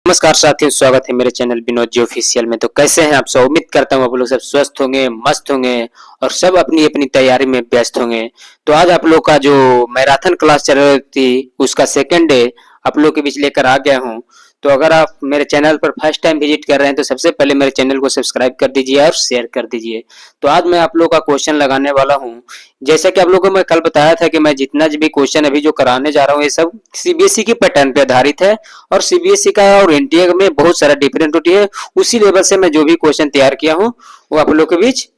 नमस्कार साथियों, स्वागत है मेरे चैनल विनोद जी ऑफिशियल में। तो कैसे हैं आप सब? उम्मीद करता हूँ आप लोग सब स्वस्थ होंगे, मस्त होंगे और सब अपनी अपनी तैयारी में व्यस्त होंगे। तो आज आप लोग का जो मैराथन क्लास चल रही थी उसका सेकंड डे आप लोग के बीच लेकर आ गया हूँ। तो अगर आप मेरे चैनल पर फर्स्ट टाइम विजिट कर रहे हैं तो सबसे पहले मेरे चैनल को सब्सक्राइब कर दीजिए और शेयर कर दीजिए। तो आज मैं आप लोग का क्वेश्चन लगाने वाला हूँ। जैसा कि आप लोगों को मैं कल बताया था कि मैं जितना भी क्वेश्चन अभी जो कराने जा रहा हूँ ये सब सीबीएसई की पैटर्न पे आधारित है और सीबीएसई का और एनटीए में बहुत सारा डिफरेंट होती है। उसी लेवल से मैं जो भी क्वेश्चन तैयार किया हूँ वो आप लोग के बीच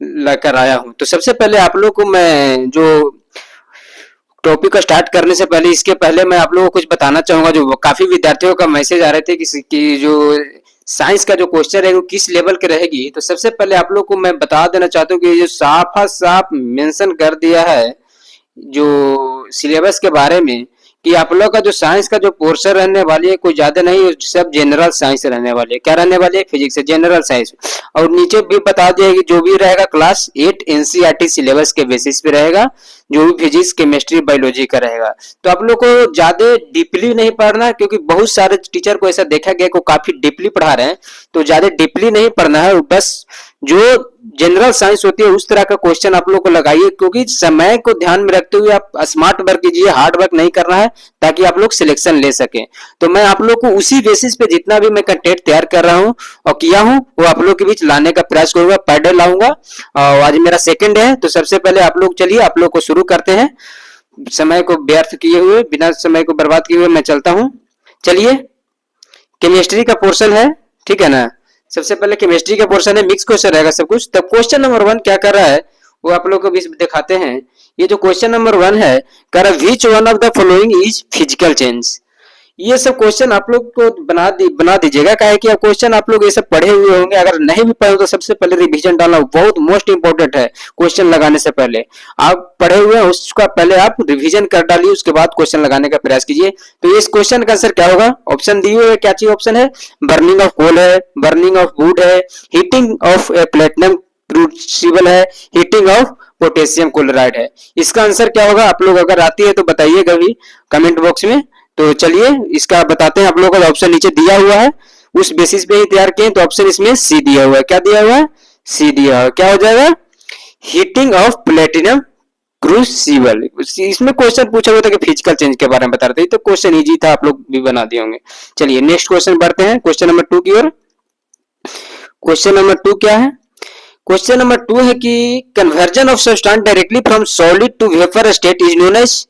लेकर आया हूँ। तो सबसे पहले आप लोग को मैं जो टॉपिक को स्टार्ट करने से पहले इसके पहले मैं आप लोगों को कुछ बताना चाहूंगा। जो काफी विद्यार्थियों का मैसेज आ रहे थे कि जो साइंस का जो क्वेश्चन है वो किस लेवल के रहेगी। तो सबसे पहले आप लोग को मैं बता देना चाहता हूँ कि ये जो साफ मेंशन कर दिया है जो सिलेबस के बारे में कि आप लोग का जो साइंस का जो पोर्शन रहने वाली है कोई ज्यादा नहीं, सब जनरल साइंस रहने वाली है। क्या रहने वाली है? Physics, general science. और नीचे भी बता दिया कि जो भी रहेगा क्लास 8 एनसीईआरटी सिलेबस के बेसिस पे रहेगा, जो भी फिजिक्स, केमिस्ट्री, बायोलॉजी का रहेगा। तो आप लोग को ज्यादा डीपली नहीं पढ़ना क्योंकि बहुत सारे टीचर को ऐसा देखा गया को काफी डीपली पढ़ा रहे हैं। तो ज्यादा डीपली नहीं पढ़ना है, बस जो जनरल साइंस होती है उस तरह का क्वेश्चन आप लोग को लगाइए क्योंकि समय को ध्यान में रखते हुए आप स्मार्ट वर्क कीजिए, हार्ड वर्क नहीं करना है ताकि आप लोग सिलेक्शन ले सके। तो मैं आप लोग को उसी बेसिस पे जितना भी मैं कंटेंट तैयार कर रहा हूँ और किया हूँ वो आप लोग के बीच लाने का प्रयास करूंगा, पर डे लाऊंगा। और आज मेरा सेकंड है तो सबसे पहले आप लोग चलिए आप लोग को शुरू करते हैं। समय को व्यर्थ किए हुए, बिना समय को बर्बाद किए हुए मैं चलता हूँ। चलिए, केमिस्ट्री का पोर्शन है, ठीक है ना। सबसे पहले केमिस्ट्री का पोर्शन है, मिक्स क्वेश्चन रहेगा सब कुछ। तब क्वेश्चन नंबर 1 क्या कर रहा है वो आप लोग को भी दिखाते हैं। ये जो क्वेश्चन नंबर 1 है, कह रहा है which one of the following is physical change. ये सब क्वेश्चन आप लोग को बना दीजिएगा, काहे कि क्वेश्चन आप लोग ये सब पढ़े हुए होंगे। अगर नहीं भी पढ़े तो सबसे पहले रिवीजन डालना बहुत मोस्ट इंपोर्टेंट है। क्वेश्चन लगाने से पहले आप पढ़े हुए हैं उसका पहले आप रिवीजन कर डालिए, उसके बाद क्वेश्चन लगाने का प्रयास कीजिए। तो इस क्वेश्चन का आंसर क्या होगा? ऑप्शन दिए हुए क्या चीज ऑप्शन है? बर्निंग ऑफ कोल है, बर्निंग ऑफ वुड है, heating of A platinum crucible है, हीटिंग ऑफ पोटेशियम क्लोराइड है। इसका आंसर क्या होगा? आप लोग अगर आती है तो बताइएगा भी कमेंट बॉक्स में। तो चलिए इसका बताते हैं। आप लोगों को ऑप्शन नीचे दिया हुआ है, उस बेसिस पे ही तैयार किए। तो ऑप्शन इसमें सी दिया हुआ है। क्या दिया हुआ है? सी दिया हुआ है। क्या हो जाएगा? Heating of platinum crucible. इसमें क्वेश्चन पूछा हुआ था कि फिजिकल चेंज के बारे में बता रहे थे, तो क्वेश्चन इजी था, आप लोग भी बना दिए होंगे। चलिए नेक्स्ट क्वेश्चन बढ़ते हैं, क्वेश्चन नंबर 2 की ओर। क्वेश्चन नंबर 2 क्या है? क्वेश्चन नंबर 2 है कि conversion of substance directly from solid to vapour state is known as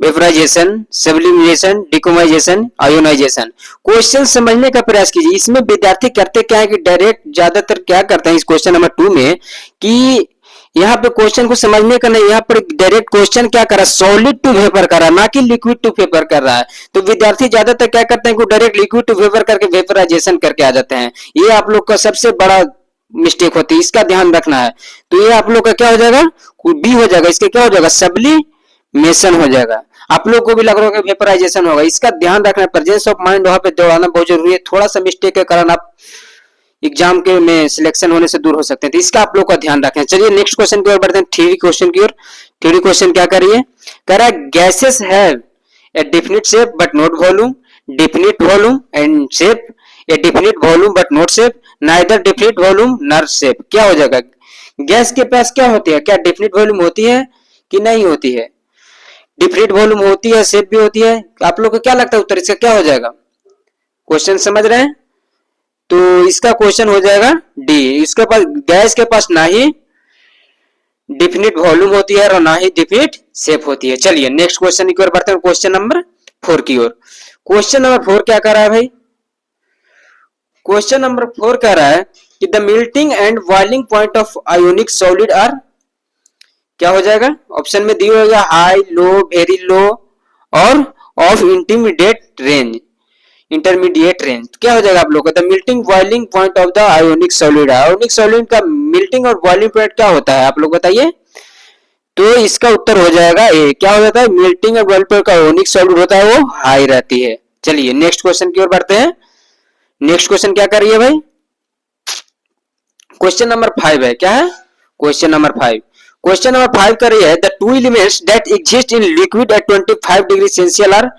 vaporisation, sublimation, decomposition, ionisation. Question समझने का प्रयास कीजिए। इसमें विद्यार्थी करते क्या है कि डायरेक्ट ज्यादातर क्या करते हैं इस क्वेश्चन नंबर 2 में कि यहाँ पे क्वेश्चन को समझने का नहीं, यहाँ पर डायरेक्ट क्वेश्चन क्या कर रहा है? सॉलिड टू वेपर कर रहा है, ना कि लिक्विड टू वेपर कर रहा है। तो विद्यार्थी ज्यादातर क्या करते हैं कि डायरेक्ट लिक्विड टू वेपर करके वेपराइजेशन करके आ जाते हैं। ये आप लोग का सबसे बड़ा मिस्टेक होती है, इसका ध्यान रखना है। तो ये आप लोग का क्या हो जाएगा? बी हो जाएगा। इसके क्या हो जाएगा? सब्लिमेशन हो जाएगा। आप लोग को भी लग रहा होगा वेपराइजेशन होगा, इसका ध्यान रखना। प्रेजेंस ऑफ माइंड वहां पे दौड़ाना बहुत जरूरी है। थोड़ा सा मिस्टेक के कारण आप एग्जाम के में सिलेक्शन होने से दूर हो सकते हैं, तो इसका आप लोग का ध्यान रखें। चलिए नेक्स्ट क्वेश्चन की ओर बढ़ते हैं, थ्योरी क्वेश्चन की ओर। थ्योरी क्वेश्चन क्या कर रही है? कह रहा है gases have a definite shape but not volume, definite volume and shape, A definite volume but not shape, neither definite volume not shape. क्या हो जाएगा? गैस के पास क्या होती है? क्या डेफिनिट वॉल्यूम होती है कि नहीं होती है? डिफरेंट वॉल्यूम होती है, शेप भी होती है। आप लोग को क्या लगता है उत्तर इसका क्या हो जाएगा? क्वेश्चन समझ रहे हैं? तो इसका क्वेश्चन हो जाएगा डी। इसके पास गैस के पास ना ही डिफिनिट वॉल्यूम होती है और ना ही डिफिनिट शेप होती है। चलिए नेक्स्ट क्वेश्चन की ओर बढ़ते हैं, क्वेश्चन नंबर 4 की ओर। क्वेश्चन नंबर 4 क्या कर रहा है भाई? क्वेश्चन नंबर 4 कह रहा है कि the melting and boiling point of ionic solid are, क्या हो जाएगा? ऑप्शन में दिया होगा हाई, लो, वेरी लो और ऑफ इंटरमीडिएट रेंज। क्या हो जाएगा आप लोग का? The melting boiling point of the ionic solid. Ionic solid का मेल्टिंग और बॉइलिंग पॉइंट क्या होता है आप लोग बताइए? तो इसका उत्तर हो जाएगा ए। क्या हो जाता है? मेल्टिंग और बॉइलिंग पॉइंट का आयोनिक सॉलिड होता है वो हाई रहती है। चलिए नेक्स्ट क्वेश्चन की ओर बढ़ते हैं। नेक्स्ट क्वेश्चन क्या कर रही है भाई? क्वेश्चन नंबर 5 है। क्या है? Question number 5। क्वेश्चन नंबर 5 कर रही है the two elements that exist in liquid at 25 degree Celsius are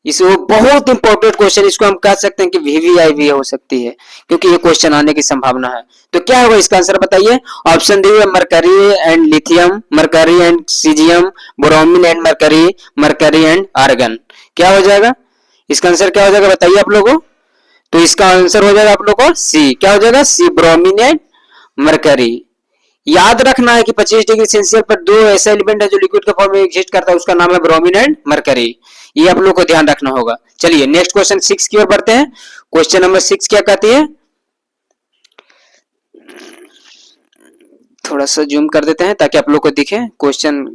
इसको बहुत इंपॉर्टेंट क्वेश्चन, इसको हम कह सकते हैं कि वीवीआई भी हो सकती है, क्योंकि ये क्वेश्चन आने की संभावना है। तो क्या होगा इसका आंसर बताइए? ऑप्शन डी है mercury and lithium, mercury and caesium, bromine and mercury, mercury and argon. क्या हो जाएगा इसका आंसर? क्या हो जाएगा बताइए आप लोगों? तो इसका आंसर हो जाएगा आप लोगों को सी। क्या हो जाएगा? सी, ब्रोमीन एंड मरकरी। याद रखना है कि 25 डिग्री सेल्सियस पर दो ऐसा एलिमेंट है जो लिक्विड के फॉर्म में एग्जिस्ट करता है, उसका नाम है ब्रोमीन एंड मरकरी। ये आप लोग को ध्यान रखना होगा। चलिए नेक्स्ट क्वेश्चन 6 की ओर बढ़ते हैं। क्वेश्चन नंबर 6 क्या कहती है? थोड़ा सा जूम कर देते हैं ताकि आप लोग को दिखे क्वेश्चन।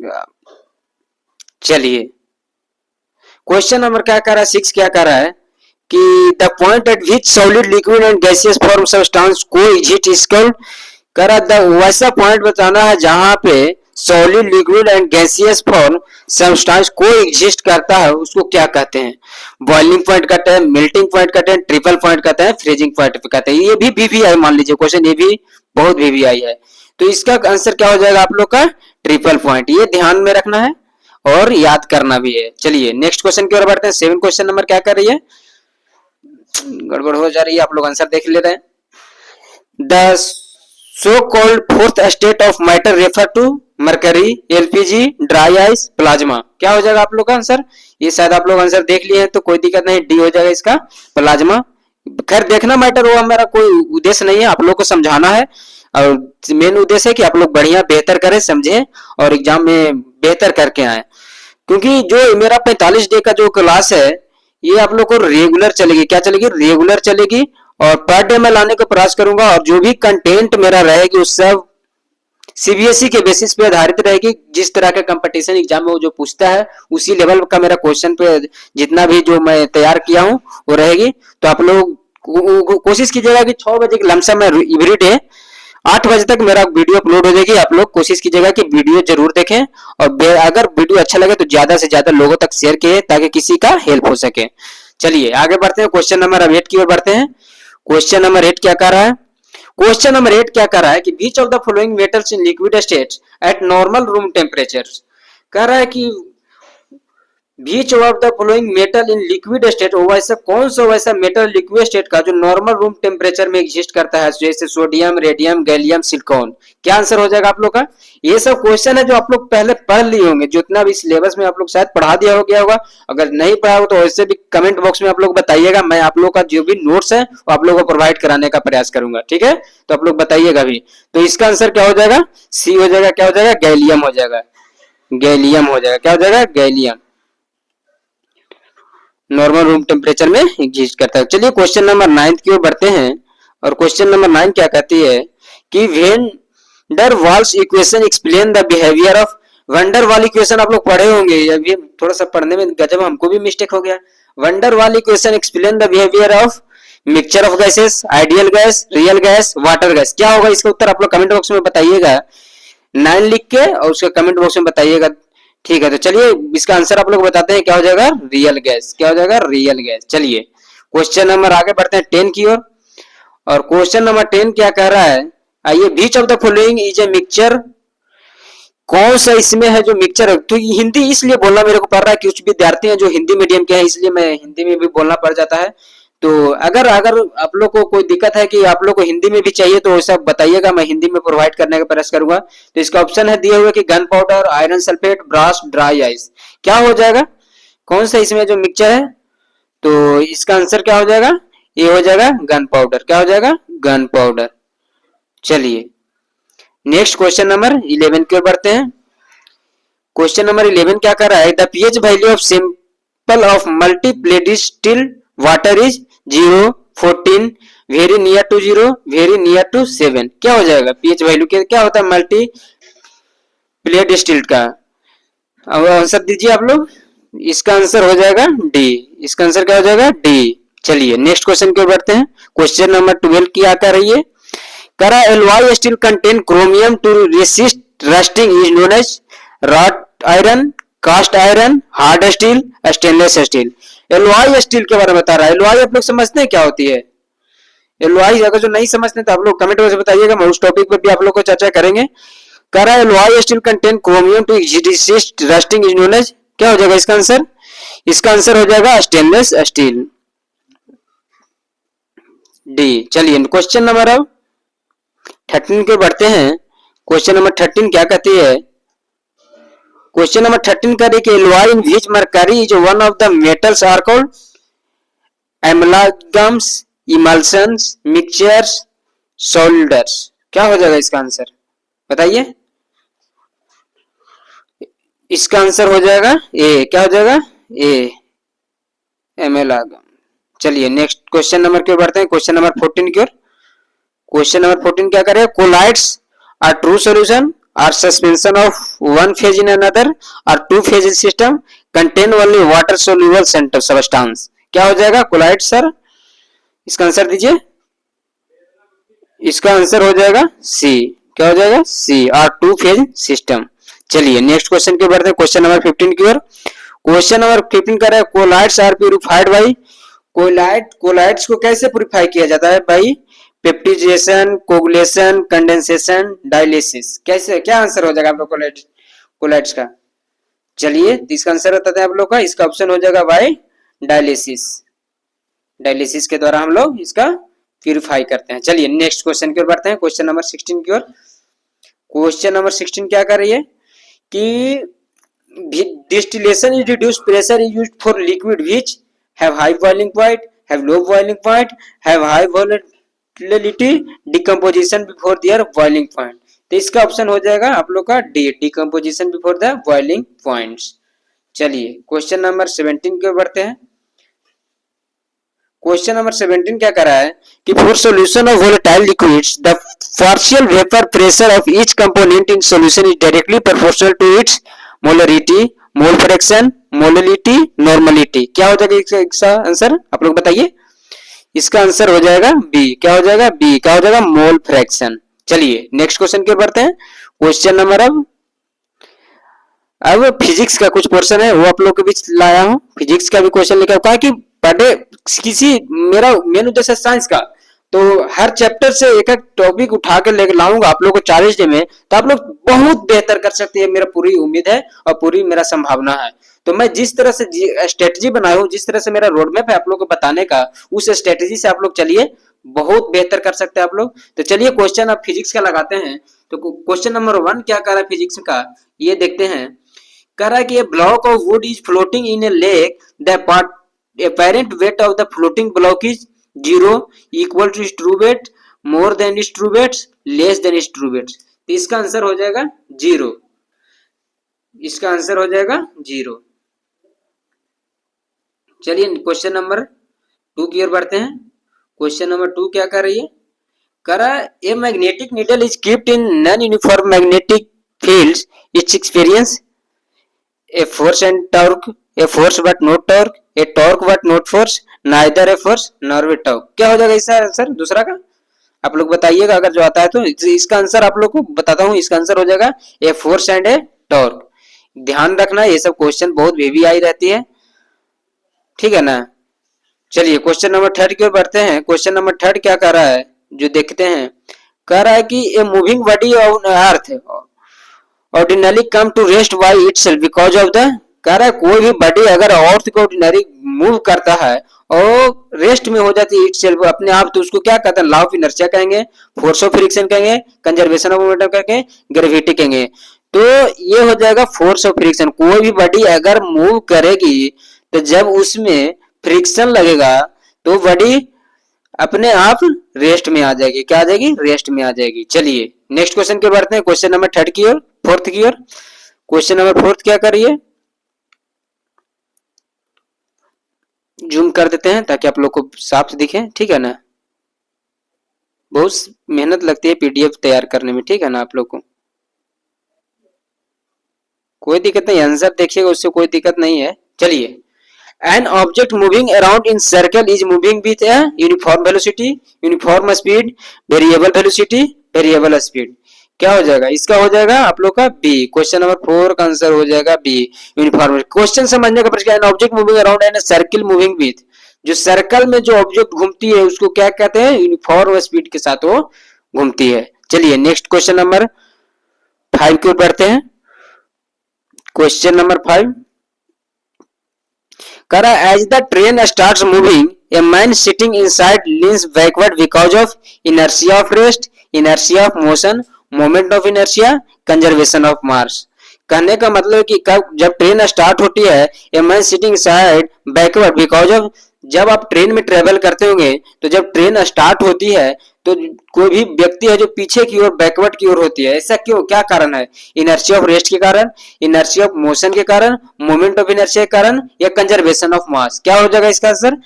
चलिए क्वेश्चन नंबर क्या कह रहा है? 6 क्या कह रहा है कि the point eight which solid liquid and gaseous form substance को एग्जिस्ट इज कॉल्ड। कह रहा द वैसा पॉइंट बताना है जहां पे solid liquid and gaseous form substance को एग्जिस्ट करता है, उसको क्या कहते हैं? बॉइलिंग पॉइंट कहते हैं, मेल्टिंग पॉइंट कहते हैं, ट्रिपल पॉइंट कहते हैं, फ्रीजिंग पॉइंट कहते हैं। ये भी वीवीआई मान लीजिए क्वेश्चन, ये भी बहुत वीवीआई है। तो इसका आंसर क्या हो जाएगा आप लोग का? Triple point. ये ध्यान में रखना है और याद करना भी है। चलिए नेक्स्ट क्वेश्चन की ओर बढ़ते हैं। 7 क्वेश्चन नंबर क्या कर रही है? गड़बड़ हो जा रही है, आप लोग आंसर देख ले रहे हैं। The so called fourth state of matter refer to mercury, LPG, dry ice, plasma. क्या हो जाएगा आप लोग का आंसर? ये शायद आप लोग आंसर देख लिए हैं तो कोई दिक्कत नहीं, डी हो जाएगा इसका, प्लाज्मा। खैर देखना मैटर वो हमारा कोई उद्देश्य नहीं है, आप लोग को समझाना है और मेन उद्देश्य है कि आप लोग बढ़िया बेहतर करें, समझें और एग्जाम में बेहतर करके आए। क्योंकि जो मेरा 45 डे का जो क्लास है ये आप लोग को रेगुलर चलेगी। क्या चलेगी? रेगुलर चलेगी। और पर डे मैं लाने का प्रयास करूंगा और जो भी कंटेंट मेरा रहेगी उस सब सीबीएसई के बेसिस पे आधारित रहेगी। जिस तरह का कंपटीशन एग्जाम में वो जो पूछता है उसी लेवल का मेरा क्वेश्चन पे जितना भी जो मैं तैयार किया हूं वो रहेगी। तो आप लोग कोशिश कीजिएगा कि 6 बजे के लमसम में एवरी डे 8 बजे तक मेरा वीडियो अपलोड हो जाएगी। आप लोग कोशिश कीजिएगा कि वीडियो जरूर देखें और अगर वीडियो अच्छा लगे तो ज्यादा से ज्यादा लोगों तक शेयर किए ताकि किसी का हेल्प हो सके। चलिए आगे बढ़ते हैं, क्वेश्चन नंबर 8 की ओर बढ़ते हैं। क्वेश्चन नंबर 8 क्या कर रहा है? क्वेश्चन नंबर 8 क्या कर रहा है कि which of the following metals in liquid state at normal room temperature. कह रहा है कि which of the following metal in liquid state, वैसा कौन सा वैसा मेटल लिक्विड स्टेट का जो नॉर्मल रूम टेम्परेचर में एग्जिस्ट करता है, जैसे सोडियम, रेडियम, गैलियम, सिलिकॉन। क्या आंसर हो जाएगा आप लोग का? ये सब क्वेश्चन है जो आप लोग पहले पढ़ लिए होंगे, जितना भी सिलेबस में आप लोग शायद पढ़ा दिया हो गया होगा। अगर नहीं पढ़ा हो तो वैसे भी कमेंट बॉक्स में आप लोग बताइएगा, मैं आप लोग का जो भी नोट्स है वो आप लोग को प्रोवाइड कराने का प्रयास करूंगा। ठीक है, तो आप लोग बताइएगा भी। तो इसका आंसर क्या हो जाएगा? सी हो जाएगा। क्या हो जाएगा? गैलियम हो जाएगा। गैलियम हो जाएगा। क्या हो जाएगा? गैलियम नॉर्मल रूम टेम्परेचर में एग्जिस्ट करता है। चलिए क्वेश्चन नंबर 9 की ओर बढ़ते हैं और क्वेश्चन नंबर 9 क्या कहती है कि van der Waals equation explain the behaviour of. Van der Waal equation आप लोग पढ़े होंगे, अभी थोड़ा सा पढ़ने में गजब हमको भी मिस्टेक हो गया। Wonder Waal equation explain the behaviour of mixture of gases, ideal gas, real gas, water gas. क्या होगा इसका उत्तर? आप लोग कमेंट बॉक्स में बताइएगा 9 लिख के और उसके कमेंट बॉक्स में बताइएगा। ठीक है, तो चलिए इसका आंसर आप लोग बताते हैं। क्या हो जाएगा? Real gas. क्या हो जाएगा? Real gas. चलिए क्वेश्चन नंबर आगे बढ़ते हैं 10 की ओर और क्वेश्चन नंबर 10 क्या कह रहा है? आइए, which of the following is a mixture. कौन सा इसमें है जो मिक्सचर है? तो हिंदी इसलिए बोलना मेरे को पड़ रहा है कि कुछ विद्यार्थी हैं जो हिंदी मीडियम के हैं, इसलिए मैं हिंदी में भी बोलना पड़ जाता है। तो अगर अगर आप लोग को कोई दिक्कत है कि आप लोग को हिंदी में भी चाहिए तो वैसा बताइएगा, मैं हिंदी में प्रोवाइड करने का प्रयास करूंगा। तो इसका ऑप्शन है दिए हुए कि gunpowder, iron sulphate, brass, dry ice. क्या हो जाएगा? कौन सा इसमें जो मिक्सचर है? तो इसका आंसर क्या हो जाएगा? ये हो जाएगा गन पाउडर। क्या हो जाएगा? Gun powder. चलिए नेक्स्ट क्वेश्चन नंबर 11 की ओर बढ़ते हैं। क्वेश्चन नंबर 11 क्या कर रहा है? The pH value of sample of multiple distilled water is 0, 14, very near to 0, very near to 7। क्या हो जाएगा? पीएच वैल्यू क्या होता है मल्टी प्लेट डिस्टिल्ड का? अब आंसर दीजिए आप लोग। इसका आंसर हो जाएगा डी। इसका आंसर क्या हो जाएगा? डी। चलिए नेक्स्ट क्वेश्चन की ओर बढ़ते हैं। क्वेश्चन नंबर 12 की क्या कर रही है? करा alloy steel contain chromium to resist rusting is known as wrought iron, cast iron, hard steel, stainless steel. Alloy steel के बारे में बता रहा है। एलॉय आप लोग समझते हैं क्या होती है? एलॉय अगर जो नहीं समझते तो आप लोग कमेंट में बताइएगा, मैं उस टॉपिक पे भी आप लोग को चर्चा करेंगे। करा alloy steel contain chromium to resist rusting is known as. क्या हो जाएगा इसका आंसर? इसका आंसर हो जाएगा स्टेनलेस स्टील, डी। चलिए क्वेश्चन नंबर अब 13 के बढ़ते हैं। क्वेश्चन नंबर 13 क्या कहती है? क्वेश्चन नंबर 13 कह रही कि alloy in which mercury is one of the metals are called amalgams, emulsions, mixtures, solders. क्या हो जाएगा इसका आंसर बताइए? इसका आंसर हो जाएगा ए। क्या हो जाएगा? ए, एमलागम। चलिए नेक्स्ट क्वेश्चन नंबर की ओर बढ़ते हैं, क्वेश्चन नंबर 14 की ओर। क्वेश्चन नंबर 14 क्या करें? Colloids are true solution are suspension of one phase in another are two phase system contain only water soluble centre substance. क्या हो जाएगा कोलाइड सर? इसका आंसर दीजिए। इसका आंसर हो जाएगा सी। क्या हो जाएगा? सी, आर टू फेज सिस्टम। चलिए नेक्स्ट क्वेश्चन की ओर बढ़ते हैं, क्वेश्चन नंबर 15 की ओर। क्वेश्चन नंबर 15 कर रहा है colloids are purified by, colloids को कैसे प्यूरिफाई किया जाता है? भाई पेप्टिजेशन, कोगुलेशन, कंडेंसेशन, डायलिसिस। कैसे, क्या आंसर हो जाएगा आप लोग कोलाइड्स का? चलिए इसका आंसर बताते हैं आप लोग का। इसका ऑप्शन हो जाएगा भाई डायलिसिस। डायलिसिस के द्वारा हम लोग इसका प्यूरिफाई करते हैं। चलिए नेक्स्ट क्वेश्चन की ओर बढ़ते हैं, क्वेश्चन नंबर 16 की ओर। क्वेश्चन नंबर 16 क्या कर रही है कि distillation is reduced pressure is used for liquid which have high boiling point, have low boiling point, have high volatility, decomposition before there boiling point. तो इसका ऑप्शन हो जाएगा आप लोग का D, decomposition before the boiling points. चलिए question number 17 की ओर बढ़ते हैं। क्वेश्चन नंबर 17 क्या कर रहा है कि for solution of volatile liquids the partial vapour pressure of each component in solution is directly proportional to its molarity, mole fraction, molality, normality. क्या हो जाएगा इसका आंसर आप लोग बताइए? इसका आंसर हो जाएगा बी। क्या हो जाएगा? बी। क्या हो जाएगा? Mole fraction. चलिए नेक्स्ट क्वेश्चन की ओर बढ़ते हैं। क्वेश्चन नंबर अब फिजिक्स का कुछ पोर्शन है वो आप लोग के बीच लाया हूं। फिजिक्स का भी क्वेश्चन लेकर कहा कि पढ़े किसी, मेरा मेन उद्देश्य साइंस का, तो हर चैप्टर से एक एक टॉपिक उठा के लेकर लाऊंगा आप लोग को 40 डे में, तो आप लोग बहुत बेहतर कर सकते हैं, मेरा पूरी उम्मीद है और पूरी मेरा संभावना है। तो मैं जिस तरह से स्ट्रेटजी बनाया हूँ, जिस तरह से मेरा रोड मैप है आप लोग को बताने का, उस स्ट्रेटजी से आप लोग चलिए बहुत बेहतर कर सकते हैं आप लोग। तो चलिए क्वेश्चन अब फिजिक्स का लगाते हैं। तो क्वेश्चन नंबर 1 क्या कर रहा है फिजिक्स का ये देखते हैं। कह रहा है कि a block of wood is floating in a lake, the apparent weight of the floating block is 0, equal to its true weight, more than its true weight, less than its true weight। तो इसका answer हो जाएगा 0। इसका answer हो जाएगा 0। चलिए question number 2 की ओर बढ़ते हैं। क्वेश्चन नंबर 2 क्या कर रही है? कह रहा है a magnetic needle is keeped in non uniform magnetic fields, it's experience a force and torque, a force but not torque, a torque but not force, neither a force nor a torque। क्या हो जाएगा इसका answer दूसरा का? आप लोग बताइएगा अगर जो आता है तो। इसका आंसर आप लोग को बताता हूँ। इसका आंसर हो जाएगा a force and A torque. ध्यान रखना ये सब क्वेश्चन बहुत हेवी आई रहती है, ठीक है ना। चलिए क्वेश्चन नंबर 3 की ओर बढ़ते हैं। क्वेश्चन नंबर 3 क्या कर रहा है जो देखते हैं। कह रहा है कि a moving body on earth ordinary come to rest by itself because of the. कह रहा है कोई भी बॉडी अगर अर्थ को ऑर्डिनरी मूव करता है और रेस्ट में हो जाती है इटसेल्फ अपने आप, तो उसको क्या कहते हैं? लॉ ऑफ इनर्शिया कहेंगे, फोर्स ऑफ फ्रिक्शन कहेंगे, कंजर्वेशन ऑफ मोमेंटम कहेंगे, ग्रेविटी कहेंगे। तो ये हो जाएगा फोर्स ऑफ फ्रिक्शन। कोई भी बॉडी अगर मूव करेगी तो जब उसमें फ्रिक्शन लगेगा तो बॉडी अपने आप रेस्ट में आ जाएगी। क्या आ जाएगी? रेस्ट में आ जाएगी। चलिए नेक्स्ट क्वेश्चन की बढ़ते हैं। क्वेश्चन नंबर 3 की ओर, 4th की ओर। क्वेश्चन नंबर 4 क्या करिए, जूम कर देते हैं ताकि आप लोग को साफ दिखे, ठीक है ना। बहुत मेहनत लगती है पीडीएफ तैयार करने में, ठीक है ना। आप लोग को कोई दिक्कत नहीं, आंसर देखिएगा उससे कोई दिक्कत नहीं है। चलिए An object moving around in circle is moving with a uniform velocity, uniform speed, variable velocity, variable speed। क्या हो जाएगा? इसका हो जाएगा आप लोग का बी। क्वेश्चन नंबर 4 का आंसर हो जाएगा बी, यूनिफॉर्म। क्वेश्चन समझने का प्रश्न, an object moving around an circle moving with, जो सर्कल में जो ऑब्जेक्ट घूमती है उसको क्या कहते हैं? यूनिफॉर्म स्पीड के साथ वो घूमती है। चलिए नेक्स्ट क्वेश्चन नंबर 5 की ओर बढ़ते हैं। क्वेश्चन नंबर 5 कह रहा है as the train starts moving a man sitting inside leans backward because of inertia of rest, inertia of motion, moment of inertia, conservation of mass. कहने का मतलब है कि कब जब ट्रेन स्टार्ट होती है, ए man sitting side backward because of, जब आप ट्रेन में ट्रेवल करते होंगे तो जब ट्रेन स्टार्ट होती है तो कोई भी व्यक्ति है जो पीछे की ओर बैकवर्ड की ओर होती है। ऐसा क्यों, क्या कारण है? इनर्शिया ऑफ रेस्ट के कारण, इनर्शिया ऑफ मोशन के कारण, मोमेंट ऑफ इनर्शिया के कारण, या कंजर्वेशन ऑफ मास। क्या हो जाएगा इसका आंसर?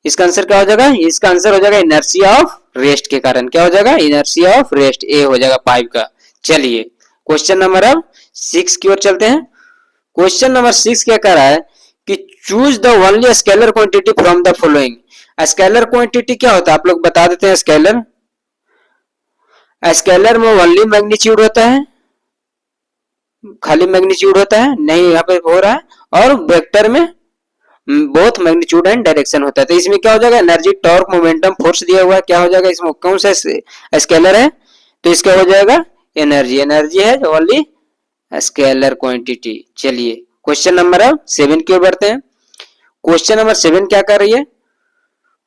इसका आंसर क्या हो जाएगा? इसका आंसर हो जाएगा इनर्शिया ऑफ रेस्ट के कारण। क्या हो जाएगा? Inertia of rest. ए हो जाएगा 5 का। चलिए क्वेश्चन नंबर अब 6 की ओर चलते हैं। क्वेश्चन नंबर 6 क्या कह रहा है कि choose the only scalar quantity from the following. Scalar quantity क्या होता है आप लोग बता देते हैं। स्केलर, स्केलर में ओनली मैग्नीट्यूड होता है, खाली मैग्नीट्यूड होता है, नहीं यहाँ पे हो रहा है। और वेक्टर में बोथ मैग्नीट्यूड एंड डायरेक्शन होता है। तो इसमें क्या हो जाएगा? एनर्जी, टॉर्क, मोमेंटम, फोर्स दिया हुआ है। क्या हो जाएगा इसमें? कौन सा स्केलर है? तो इसका हो जाएगा एनर्जी। एनर्जी है ओनली स्केलर क्वांटिटी। चलिए क्वेश्चन नंबर 7 की ओर बढ़ते हैं। क्वेश्चन नंबर 7 क्या कर रही है?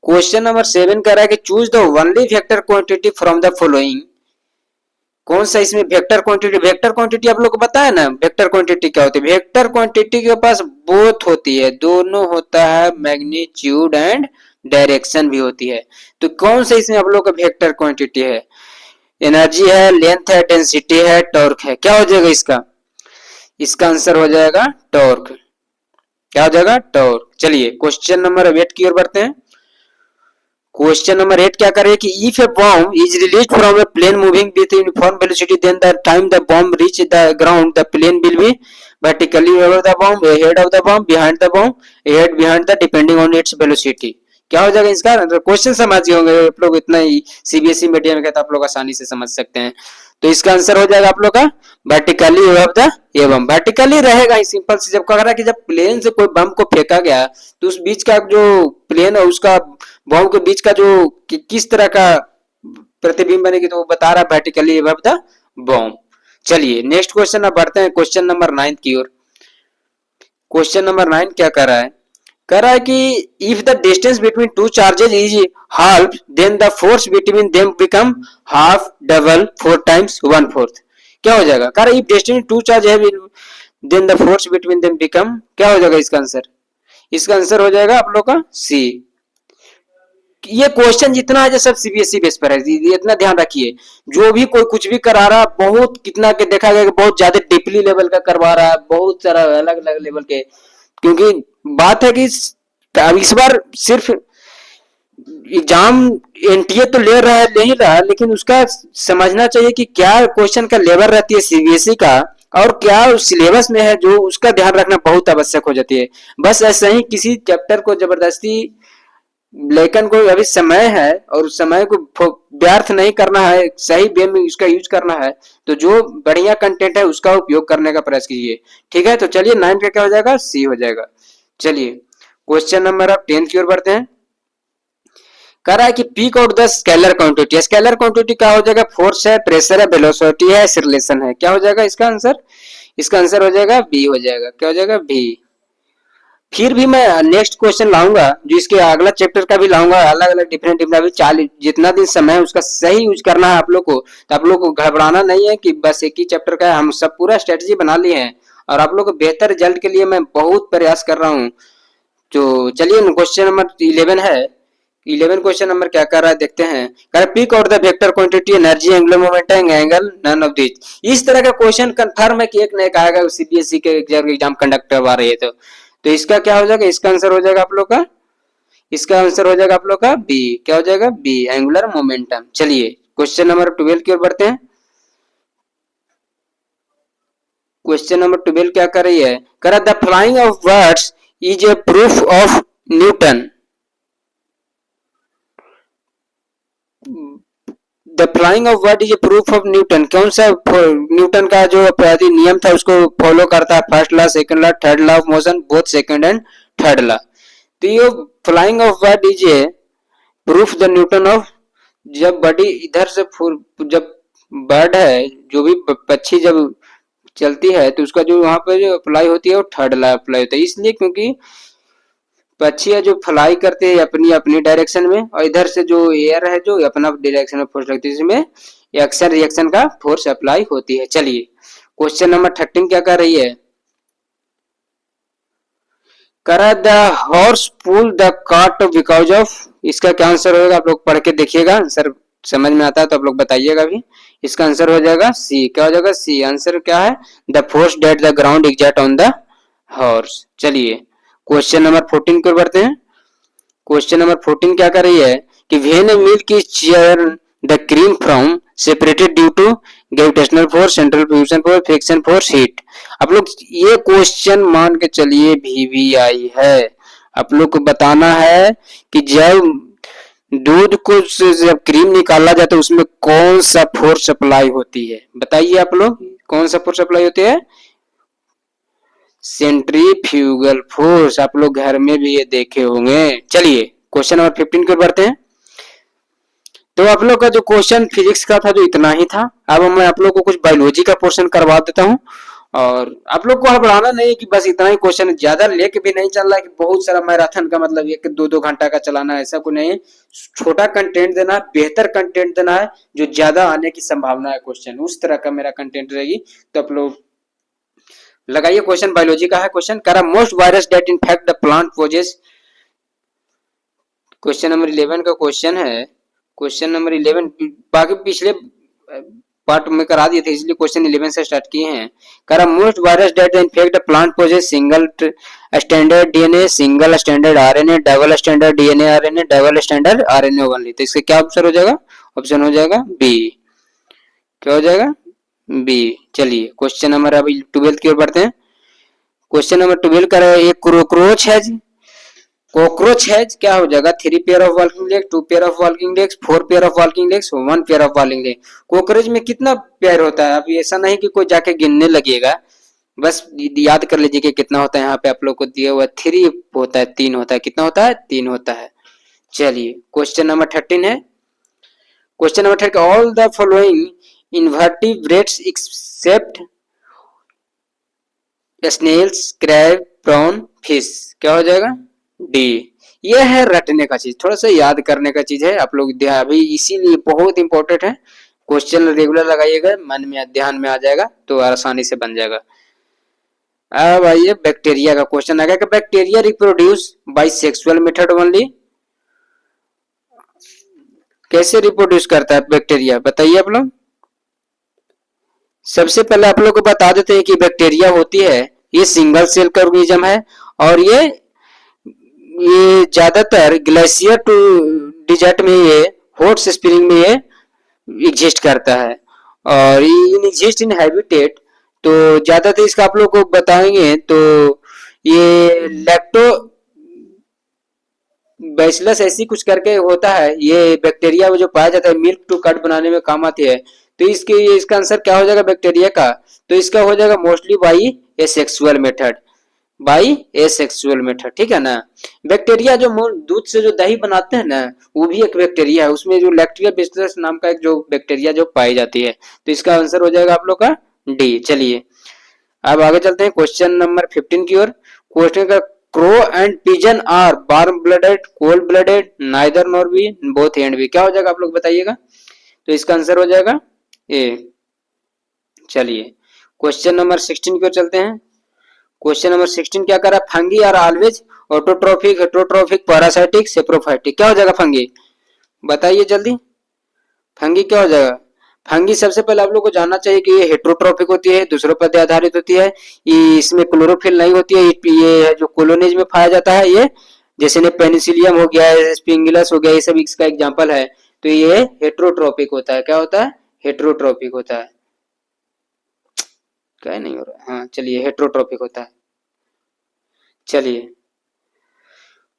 क्वेश्चन नंबर 7 कह रहा है कि choose the only vector quantity from the following. कौन सा इसमें वेक्टर क्वांटिटी? वेक्टर क्वांटिटी आप लोग को पता है ना वेक्टर क्वांटिटी क्या होती है? वेक्टर क्वांटिटी के पास बोथ होती है, दोनों होता है, मैग्नीट्यूड एंड डायरेक्शन भी होती है। तो कौन सा इसमें आप लोग का वेक्टर क्वांटिटी है? एनर्जी है, लेंथ है, डेंसिटी है, टॉर्क है। क्या हो जाएगा इसका? इसका आंसर हो जाएगा टॉर्क। क्या हो जाएगा? टॉर्क। चलिए क्वेश्चन नंबर 8 की ओर बढ़ते हैं। क्वेश्चन नंबर 8 क्या करे कि if a bomb is release from a plane moving with uniform velocity then the time the bomb reach the ground the plane will be vertically over the bomb, ahead of the bomb, behind the bomb, ahead, behind the, depending on its velocity। क्या हो जाएगा इसका? Question समझ गए होंगे आप लोग, इतना ही सीबीएसई मीडियम का तो आप लोग आसानी से समझ सकते हैं। तो इसका आंसर हो जाएगा आप लोग का वर्टिकली ओवर द एवं। वर्टिकली रहेगा ही, सिंपल से। जब कह रहा है कि जब प्लेन से कोई बम को फेंका गया तो उस बीच का जो प्लेन है उसका बॉम्ब के बीच का जो किस तरह का प्रतिबिंब बनेगी तो वो बता रहा है वर्टिकली अबव द बॉम्ब। चलिए नेक्स्ट क्वेश्चन अब बढ़ते हैं क्वेश्चन नंबर 9 की ओर। क्वेश्चन नंबर 9 क्या कर रहा है? कह रहा है कि if the distance between two charges is half then the force between them become half, double, 4 times, 1/4। क्या हो जाएगा? कह रहा है इफ डिस्टेंस टू चार्ज है then the force between them become, क्या हो जाएगा इसका आंसर? इसका आंसर हो जाएगा आप लोग का सी। ये क्वेश्चन जितना है सब सीबीएसई बेस पर है, ये इतना ध्यान रखिए। जो भी कोई कुछ भी करा रहा, बहुत कितना के देखा गया कि बहुत ज्यादा डीपली लेवल का करवा रहा है, बहुत सारा अलग अलग लेवल के। क्योंकि बात है कि अब इस बार सिर्फ एग्जाम एनटीए तो ले रहा है, ले ही रहा है, लेकिन उसका समझना चाहिए कि क्या क्वेश्चन का लेवल रहती है सीबीएसई का और क्या सिलेबस में है, जो उसका ध्यान रखना बहुत आवश्यक हो जाती है। बस ऐसा ही किसी चैप्टर को जबरदस्ती, लेकिन कोई अभी समय है और समय को व्यर्थ नहीं करना है, सही वे में उसका यूज करना है, तो जो बढ़िया कंटेंट है उसका उपयोग करने का प्रयास कीजिए। ठीक है, तो चलिए 9 का क्या हो जाएगा? सी हो जाएगा। चलिए क्वेश्चन नंबर अब 10 की ओर बढ़ते हैं। कह रहा है कि peak out the scalar quantity. Scalar quantity क्या हो जाएगा? फोर्स है, प्रेशर है, वेलोसिटी है, एक्सीलरेशन है। क्या हो जाएगा इसका आंसर? इसका आंसर हो जाएगा बी हो जाएगा। क्या हो जाएगा? बी। फिर भी मैं नेक्स्ट क्वेश्चन लाऊंगा, जो इसके अगला चैप्टर का भी लाऊंगा, अलग अलग डिफरेंट डिफरेंट। 40 जितना दिन समय है उसका सही यूज करना है आप लोग को। तो आप लोग को घबराना नहीं है कि बस एक ही चैप्टर का है, हम सब पूरा स्ट्रेटजी बना लिए हैं और आप लोग को बेहतर रिजल्ट के लिए मैं बहुत प्रयास कर रहा हूँ। तो चलिए क्वेश्चन नंबर 11 है। 11 क्वेश्चन नंबर क्या कर रहा है देखते हैं। कह रहा pick out the vector quantity, energy, angular momentum, angle, none of this. इस तरह का क्वेश्चन कंफर्म है कि एक न एक आएगा, सीबीएसई के एग्जाम कंडक्ट करवा रही है। तो इसका क्या हो जाएगा? इसका आंसर हो जाएगा आप लोग का, इसका आंसर हो जाएगा आप लोग का बी। क्या हो जाएगा? B, angular momentum. चलिए क्वेश्चन नंबर 12 की ओर बढ़ते हैं। क्वेश्चन नंबर 12 क्या कर रही है? कह रहा the flying of birds is a proof of Newton. The flying of bird is a proof of Newton. कौन सा न्यूटन का जो नियम था उसको फॉलो करता है? First law, second law, third law of motion, both second and third law. तो ये flying of bird is a proof the Newton of, जब बॉडी इधर से जब बर्ड है, जो भी पक्षी जब चलती है तो उसका जो वहां पर जो अप्लाई होती है वो थर्ड लॉ अप्लाई होता है। इसलिए क्योंकि पक्षी है जो फ्लाई करते हैं अपनी अपनी डायरेक्शन में, और इधर से जो एयर है जो अपना डायरेक्शन में फोर्स लगती है, इसमें एक्शन रिएक्शन का फोर्स अप्लाई होती है। चलिए क्वेश्चन नंबर 13 क्या कर रही है, करा the horse pull the cart because of, इसका क्या आंसर होगा आप लोग पढ़ के देखिएगा, आंसर समझ में आता है तो आप लोग बताइएगा भी। इसका आंसर हो जाएगा सी। क्या हो जाएगा सी, आंसर क्या है, the force that the ground exerts on the horse. चलिए क्वेश्चन नंबर 14 की ओर बढ़ते हैं। क्वेश्चन नंबर 14 क्या कर रही है कि when milk is churned the cream from separated due to gravitational force, centrifugal force, friction force, heat. आप लोग ये क्वेश्चन मान के चलिए VVI है, आप लोग को बताना है कि जब दूध को जब क्रीम निकाला जाता है उसमें कौन सा फोर्स अप्लाई होती है, बताइए आप लोग कौन सा फोर्स अप्लाई होती है, सेंट्रीफ्यूगल फोर्स। आप लोग घर में भी ये देखे होंगे। चलिए क्वेश्चन नंबर 15 की ओर बढ़ते हैं। तो आप लोग का जो क्वेश्चन फिजिक्स का था जो इतना ही था, अब मैं आप लोग को कुछ बायोलॉजी का पोर्शन करवा देता हूँ, और आप लोग को हड़बड़ाना नहीं है कि बस इतना ही क्वेश्चन, ज्यादा लेके भी नहीं चल रहा है कि बहुत सारा मैराथन का मतलब एक दो दो घंटा का चलाना है, ऐसा कुछ नहीं। छोटा कंटेंट देना है, बेहतर कंटेंट देना है, जो ज्यादा आने की संभावना है क्वेश्चन, उस तरह का मेरा कंटेंट रहेगी। तो आप लोग लगाइए, क्वेश्चन बायोलॉजी का है। क्वेश्चन करा most virus that infect the plant possess, question number 11 का क्वेश्चन है। क्वेश्चन नंबर 11 बाकी पिछले पार्ट में करा दिए थे, इसलिए क्वेश्चन 11 से स्टार्ट किए हैं। करा most virus that infect the plant possess single stranded DNA, single stranded RNA, double stranded DNA RNA, double stranded RNA only. तो इसका क्या ऑप्शन हो जाएगा, ऑप्शन हो जाएगा बी। क्या हो जाएगा बी। चलिए क्वेश्चन नंबर अभी 12 की ओर बढ़ते हैं। क्वेश्चन नंबर 12 का एक कॉकरोच है, कॉकरोच हैज क्या हो जाएगा, 3 pair of walking leg, 2 pair of walking legs, 4 pair of walking legs, 1 pair of walking leg. Cockroach में कितना पेयर होता है, अब ऐसा नहीं कि कोई जाके गिनने लगेगा, बस याद कर लीजिए कि कितना होता है। यहाँ पे आप लोग को दिया हुआ 3 होता है, 3 होता है, कितना होता है 3 होता है। चलिए क्वेश्चन नंबर 13 है। Question number 13, all the following invertebrates except snails, crab, prawn, fish. क्या हो जाएगा डी। ये है रटने का चीज, थोड़ा सा याद करने का चीज है, आप लोग अभी इसीलिए बहुत इंपॉर्टेंट है। क्वेश्चन रेगुलर लगाइएगा, मन में ध्यान में आ जाएगा तो आसानी से बन जाएगा। अब आइए बैक्टीरिया का क्वेश्चन आ गया कि bacteria reproduce by sexual method only, कैसे रिप्रोड्यूस करता है बैक्टीरिया, बताइए आप लोग। सबसे पहले आप लोग को बता देते हैं कि बैक्टीरिया होती है, ये सिंगल सेल का ऑर्गेनिज्म है, और ये ज्यादातर ग्लेशियर टू डिजर्ट में, ये हॉट स्प्रिंग में ये एग्जिस्ट करता है, और इन एग्जिस्ट इन हैबिटेट। तो ज्यादातर इसका आप लोग को बताएंगे तो ये लैक्टो बैसिलस ऐसी कुछ करके होता है, ये बैक्टीरिया जो पाया जाता है मिल्क टू कर्ड बनाने में काम आती है। तो इसका आंसर क्या हो जाएगा बैक्टीरिया का, तो इसका हो जाएगा mostly by asexual method, by asexual method, ठीक है ना। बैक्टीरिया जो दूध से जो दही बनाते हैं ना, वो भी एक बैक्टीरिया है, उसमें जो लैक्टिया बैसिलस नाम का एक जो बैक्टीरिया जो पाई जाती है। तो इसका आंसर हो जाएगा आप लोग का डी। चलिए अब आगे चलते हैं क्वेश्चन नंबर 15 की ओर। क्वेश्चन का crow and pigeon are warm blooded, cold blooded, neither nor B, both and B. क्या हो जाएगा आप लोग बताइएगा, तो इसका आंसर हो जाएगा ए। चलिए क्वेश्चन नंबर 16 की ओर चलते हैं। क्वेश्चन नंबर 16 क्या कर रहा है, fungi are always autotrophic, heterotrophic, parasitic, saprophytic. क्या हो जाएगा फंगी, बताइए जल्दी, फंगी क्या हो जाएगा। फंगी सबसे पहले आप लोग को जानना चाहिए कि ये हेटरोट्रोफिक होती है, दूसरों पर आधारित होती है, ये इसमें क्लोरोफिल नहीं होती है, ये जो कॉलोनीज में पाया जाता है, ये जैसे ने पेनिसिलियम हो गया, स्पिंगुलस हो गया, ये सब इसका एग्जांपल है। तो ये हेटरोट्रोपिक होता है। क्या होता है, हेटरोट्रोपिक होता है। क्या नहीं हो रहा, हाँ चलिए हेटरोट्रोपिक होता है। चलिए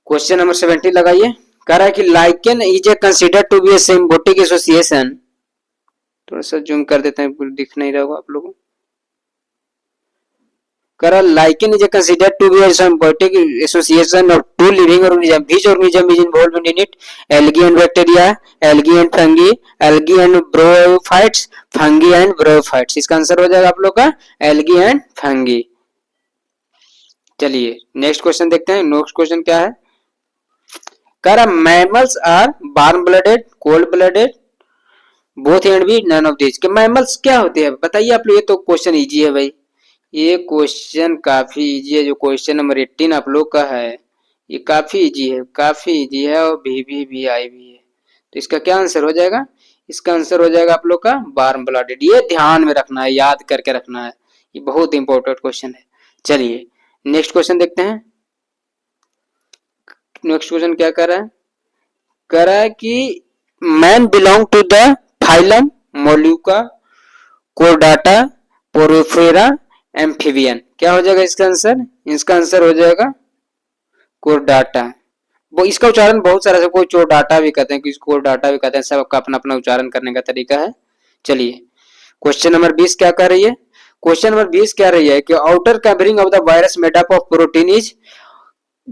क्वेश्चन नंबर 17 लगाइए। कह रहा है कि lichen is a considered to be a symbiotic association, थोड़ा सा जूम कर देते हैं, दिख नहीं रहा होगा आप लोगों को। करा lichen is a considered to be a symbiotic association of two living organism, which organism is involved in it, algae and bacteria, algae and fungi, algae and bryophytes, fungi and bryophytes. इसका answer हो जाएगा आप लोग का algae and fungi. चलिए next question देखते हैं। Next question क्या है, कह रहा mammals are warm blooded, cold blooded, both and B none of this. कि मैमल्स क्या होते हैं बताइए आप लोग। ये तो क्वेश्चन इजी है भाई, ये क्वेश्चन काफी इजी है। जो क्वेश्चन नंबर 18 आप लोग का है ये काफी इजी है, काफी इजी है और भी आई भी है। तो इसका क्या आंसर हो जाएगा? इसका आंसर हो जाएगा आप लोग का वार्म ब्लडेड। ये ध्यान में रखना है, याद करके रखना है, ये बहुत इंपॉर्टेंट क्वेश्चन है। चलिए नेक्स्ट क्वेश्चन देखते हैं। नेक्स्ट क्वेश्चन क्या कर रहा है? कह रहा है कि man belong to the phylum mollusca chordata porifera amphibian. क्या हो जाएगा इसका आंसर? इसका आंसर हो जाएगा कोर्डाटा। वो इसका उच्चारण बहुत सारा है, कोई चोरडाटा भी कहते हैं, किसी कोर्डाटा भी कहते हैं, सबका अपना अपना उच्चारण करने का तरीका है। चलिए क्वेश्चन नंबर 20 क्या कर रही है? क्वेश्चन नंबर 20 क्या रही है कि outer covering of the virus made up of protein is,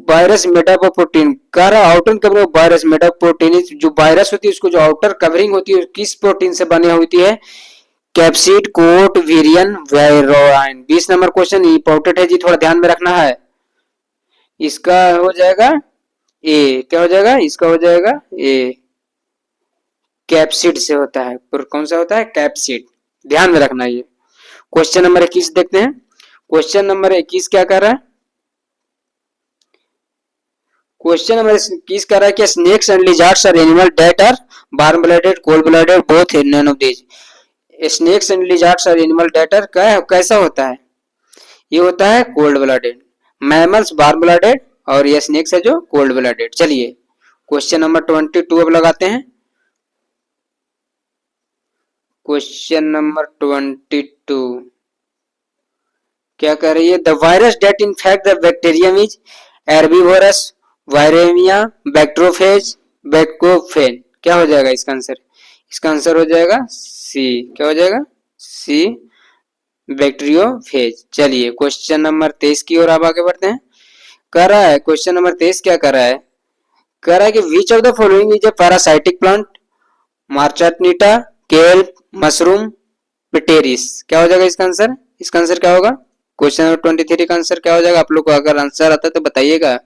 virus made up of protein. कह रहा outer covering of virus made up protein is, जो वायरस होती है उसको जो आउटर कवरिंग होती है किस प्रोटीन से बनी होती है? Capsid, coat, virion, viroid. 20 number question important है जी, थोड़ा ध्यान में रखना है। इसका हो जाएगा ए। क्या हो जाएगा? इसका हो जाएगा ए। कैप्सिड से होता है। कौन सा होता है? कैप्सिड। ध्यान में रखना ये। क्वेश्चन नंबर 21 देखते हैं। क्वेश्चन नंबर 21 क्या कर रहा है? क्वेश्चन नंबर 21 कर रहा है कि snakes and lizards are animal that are warm blooded, cold blooded, both none of this. Snakes and lizards are animal that are कैसा होता है? ये होता है cold blooded. Mammals warm blooded और ये स्नेक्स है जो कोल्ड ब्लडेड। चलिए क्वेश्चन नंबर 22 अब लगाते हैं। क्वेश्चन नंबर 22 क्या कर रही है? The virus that infect the bacterium is herbivorous, viremia, bacteriophage, बैक्टोफेन। क्या हो जाएगा इसका आंसर? इसका आंसर हो जाएगा सी। क्या हो जाएगा? सी, बैक्टीरियोफेज। चलिए क्वेश्चन नंबर 23 की ओर आप आगे बढ़ते हैं। कर रहा है क्वेश्चन नंबर 23 क्या कर रहा है? कह रहा है कि which of the following is a parasitic plant? Marchantia, kale, mushroom, पिटेरिस। क्या हो जाएगा इसका आंसर? इसका आंसर क्या होगा? क्वेश्चन नंबर 23 का आंसर क्या हो जाएगा? आप लोग को अगर आंसर आता है तो बताइएगा।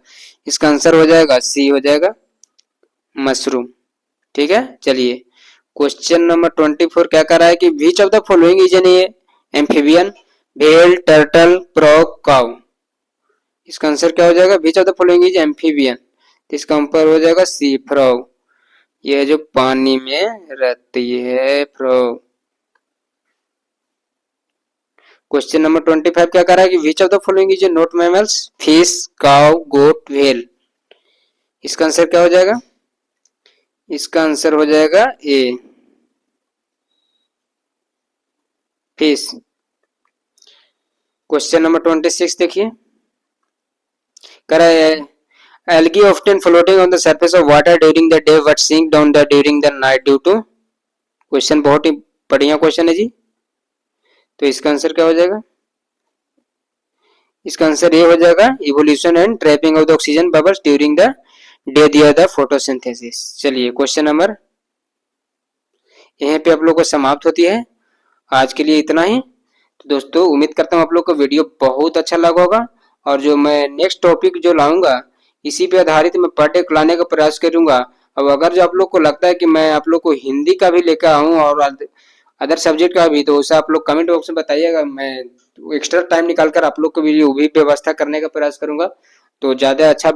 इसका आंसर हो जाएगा सी, हो जाएगा मशरूम। ठीक है। चलिए क्वेश्चन नंबर 24 क्या कर रहा है कि which of the following is an amphibian? भेल, टर्टल, फ्रॉग, काऊ। इसका आंसर क्या हो जाएगा? विच of the following is amphibian? तो इसका आंसर हो जाएगा सी, फ्रॉग। ये जो पानी में रहती है फ्रॉग। क्वेश्चन नंबर 25 क्या कर रहा है कि which of the following is not mammals? Fish, cow, goat, whale. इसका आंसर क्या हो जाएगा? इसका आंसर हो जाएगा ए, फिश। क्वेश्चन नंबर 26 देखिए। कर रहा है algae often floating on the surface of water during the day but sink down the during the night due to। Question बहुत ही बढ़िया क्वेश्चन है जी। तो इसका आंसर क्या हो जाएगा? इसका आंसर ये हो जाएगा evolution and trapping of the oxygen bubbles during the day दिया द फोटोसिंथेसिस। चलिए क्वेश्चन नंबर यहीं पे आप लोग को समाप्त होती है। आज के लिए इतना ही। तो दोस्तों उम्मीद करता हूँ आप लोग को वीडियो बहुत अच्छा लगा होगा और जो मैं नेक्स्ट टॉपिक जो लाऊंगा इसी पे आधारित मैं पर डे लाने का प्रयास करूंगा। अब अगर जो आप लोग को लगता है कि मैं आप लोग को हिंदी का भी लेकर आऊँ और अदर सब्जेक्ट का भी, तो उसे आप लोग कमेंट बॉक्स में बताइएगा। मैं एक्स्ट्रा टाइम निकालकर आप लोग के लिए वो भी व्यवस्था करने का प्रयास करूंगा। तो ज्यादा अच्छा